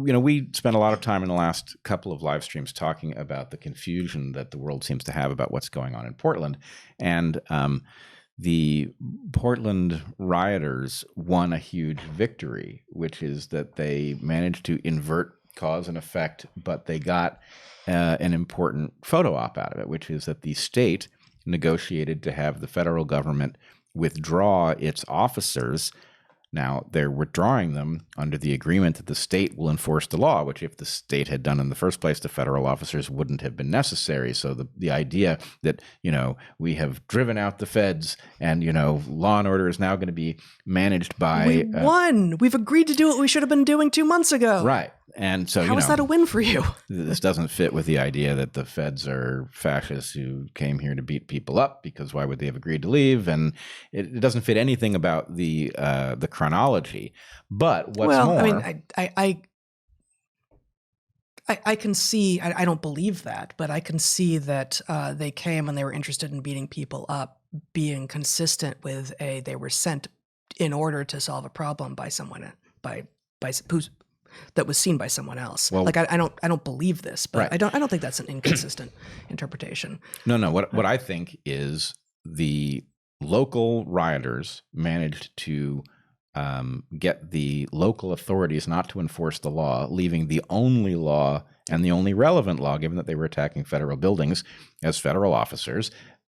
we spent a lot of time in the last couple of live streams talking about the confusion that the world seems to have about what's going on in Portland. And the Portland rioters won a huge victory, which is that they managed to invert cause and effect, but they got an important photo op out of it, which is that the state negotiated to have the federal government withdraw its officers. Now, they're withdrawing them under the agreement that the state will enforce the law, which if the state had done in the first place, the federal officers wouldn't have been necessary. So the idea that, we have driven out the feds and, law and order is now going to be managed by... We won! We've agreed to do what we should have been doing 2 months ago. Right. And so, How is that a win for you? This doesn't fit with the idea that the feds are fascists who came here to beat people up, because why would they have agreed to leave? And it doesn't fit anything about the chronology. But what's more... I can see, I don't believe that, but I can see that they came and they were interested in beating people up, being consistent with they were sent in order to solve a problem by someone, that was seen by someone else. Well, I don't believe this, but right. I don't think that's an inconsistent interpretation. No. What I think is the local rioters managed to get the local authorities not to enforce the law, leaving the only law and the only relevant law, given that they were attacking federal buildings as federal officers.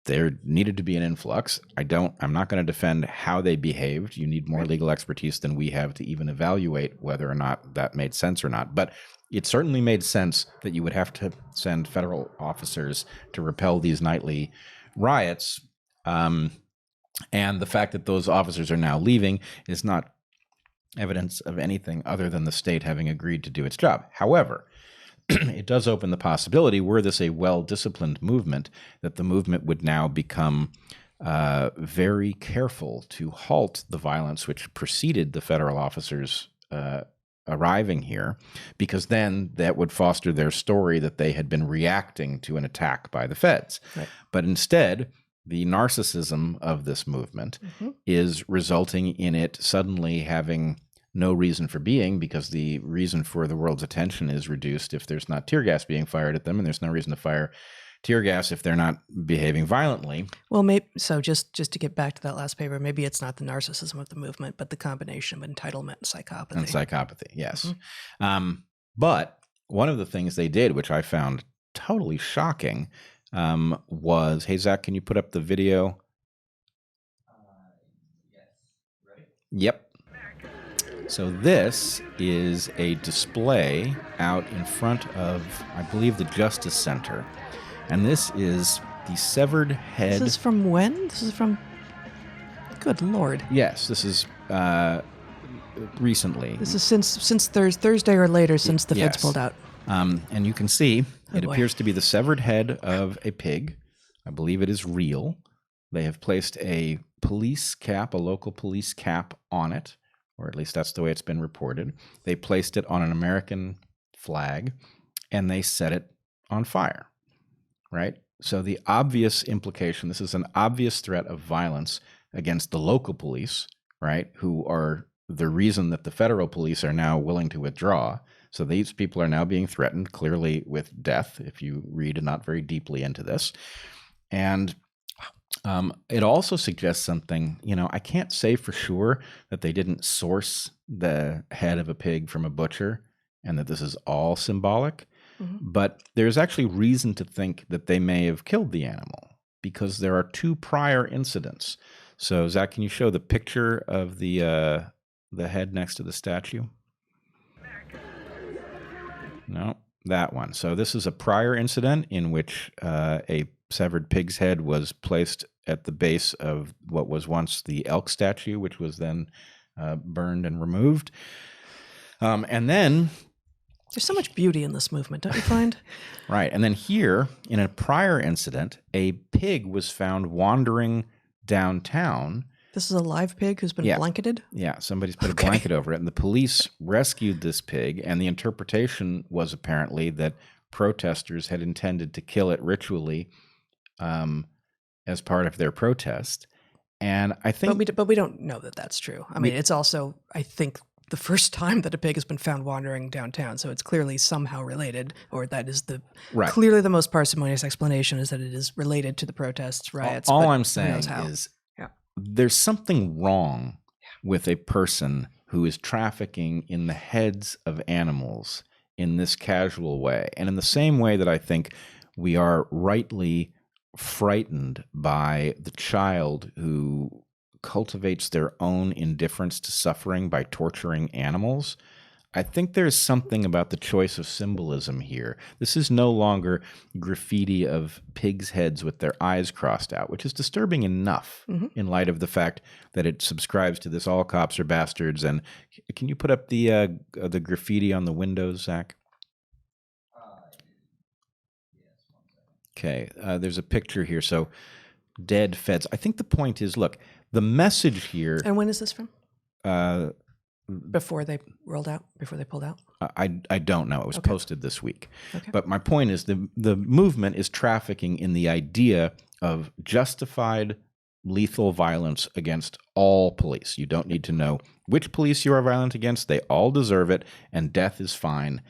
There needed to be an influx. I'm not going to defend how they behaved. You need more legal expertise than we have to even evaluate whether or not that made sense or not. But it certainly made sense that you would have to send federal officers to repel these nightly riots. And the fact that those officers are now leaving is not evidence of anything other than the state having agreed to do its job. However, it does open the possibility, were this a well-disciplined movement, that the movement would now become very careful to halt the violence which preceded the federal officers arriving here, because then that would foster their story that they had been reacting to an attack by the feds. Right. But instead, the narcissism of this movement is resulting in it suddenly having no reason for being, because the reason for the world's attention is reduced if there's not tear gas being fired at them, and there's no reason to fire tear gas if they're not behaving violently. Well, maybe so. Just to get back to that last paper, maybe it's not the narcissism of the movement, but the combination of entitlement and psychopathy. And psychopathy, yes. But one of the things they did, which I found totally shocking, was, hey, Zach, can you put up the video? Yes. Ready? Yep. So this is a display out in front of, I believe, the Justice Center. And this is the severed head. This is from when? This is from... Good Lord. Yes, this is recently. This is since Thursday or later, since the feds pulled out. And you can see it boy. appears to be the severed head of a pig. I believe it is real. They have placed a police cap, a local police cap on it, or at least that's the way it's been reported. They placed it on an American flag, and they set it on fire, right? So the obvious implication, this is an obvious threat of violence against the local police, right, who are the reason that the federal police are now willing to withdraw. So these people are now being threatened, clearly with death, if you read not very deeply into this. And it also suggests something, I can't say for sure that they didn't source the head of a pig from a butcher and that this is all symbolic, but there's actually reason to think that they may have killed the animal because there are 2 prior incidents. So, Zach, can you show the picture of the head next to the statue? No, that one. So this is a prior incident in which a severed pig's head was placed at the base of what was once the elk statue, which was then burned and removed. And then... There's so much beauty in this movement, don't you find? Right. And then here, in a prior incident, a pig was found wandering downtown. This is a live pig who's been blanketed? Yeah, somebody's put a blanket over it, and the police rescued this pig, and the interpretation was apparently that protesters had intended to kill it ritually as part of their protest. And I think... But we don't know that that's true. I mean, it's also, I think the first time that a pig has been found wandering downtown. So it's clearly somehow related, or that is clearly the most parsimonious explanation, is that it is related to the protests, riots. All I'm saying is there's something wrong with a person who is trafficking in the heads of animals in this casual way. And in the same way that I think we are rightly frightened by the child who cultivates their own indifference to suffering by torturing animals, I think there's something about the choice of symbolism here. This is no longer graffiti of pigs' heads with their eyes crossed out, which is disturbing enough in light of the fact that it subscribes to this all cops are bastards. And can you put up the graffiti on the windows, Zach? Okay, there's a picture here. So dead feds. I think the point is, look, the message here. And when is this from? Before they rolled out? Before they pulled out? I don't know. It was posted this week. Okay. But my point is the movement is trafficking in the idea of justified lethal violence against all police. You don't need to know which police you are violent against. They all deserve it, and death is fine.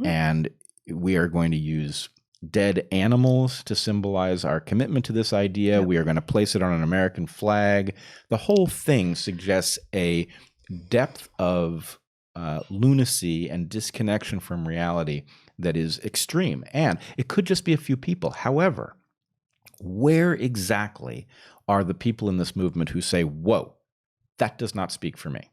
And we are going to use dead animals to symbolize our commitment to this idea. We are going to place it on an American flag. The whole thing suggests a depth of lunacy and disconnection from reality that is extreme. And it could just be a few people. However, where exactly are the people in this movement who say, whoa, that does not speak for me?